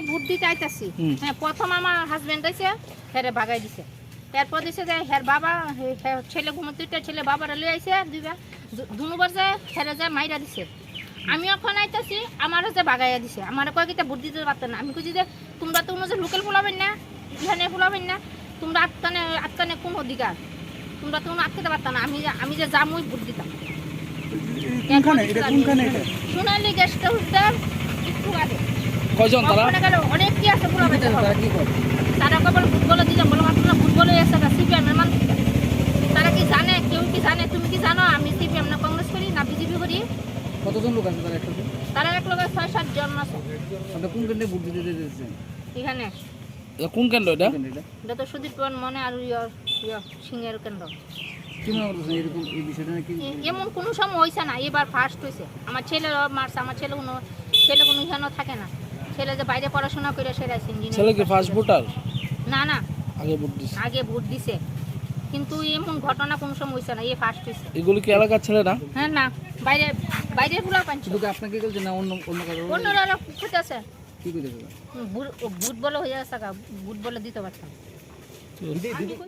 vote দিতে আইতাছি হ্যাঁ প্রথম আমার হাজবেন্ড আইছে হেরে ভাগাই দিছে এরপর দিছে যে হের বাবা ছেলে ঘুমোতে ছেলে বাবারা লই আইছে দুবার যে হেরে যে মাইরা দিছে আমি এখন আইতাছি আমারও যে ভাগাইয়া দিছে আমার কয়েকটা ভোট দিতে পারতেন না আমি কইছি যে তোমরা তো যে লোকাল ফুলাবেন না ইহানে ফুলাবেন না তোমরা আটকানে কোন অধিকার তোমরা তো আটকাতে পারতাম না আমি যে জামুই ভোট দিতাম সোনালী গেস্ট হাউসটার একটু আগে কয়জন তারা অনেক কি আছে ফুলাবেন তারা কেবল ফুটবলে দিলাম বললাম আপনারা ফুটবলে এসে সিপিএমের মানুষ তারা কি জানে কেউ কি জানে তুমি কি জানো আমি সিপিএম না কংগ্রেস করি না বিজেপি করি কতজন লোক আছে তারা একসাথে তারা এক লোকের 6-7 জন আছে আপনি কোন কেন্দ্রে ভোট দিতে দিতেছেন এখানে কোন কেন্দ্র এটা এটা তো সুদীপ মনে আর সিংহের কেন্দ্র কি মনে করতেছেন এরকম এই বিষয়টা নাকি এমন কোনো সময় হয়েছে না এবার ফার্স্ট হয়েছে আমার ছেলে মারছে আমার ছেলে কোনো এখানেও থাকে না ছেলে যে বাইরে পড়াশোনা করে সেরা ছেলে কি ফার্স্ট ভোটার না না আগে ভোট দিছে আগে ভোট দিছে কিন্তু এমন ঘটনা কোনো সময় হয়েছে না ফার্স্ট হয়েছে এগুলো কি এলাকার ছেলে না হ্যাঁ না বাইরে ফুলা পাঞ্চ শুধু আপনাকে বলছে না অন্য কারো অন্যরা খুঁজতেছে কি কইতেছে ভোট বলে হয়ে গেছে ভোট বলে দিতে পারতাম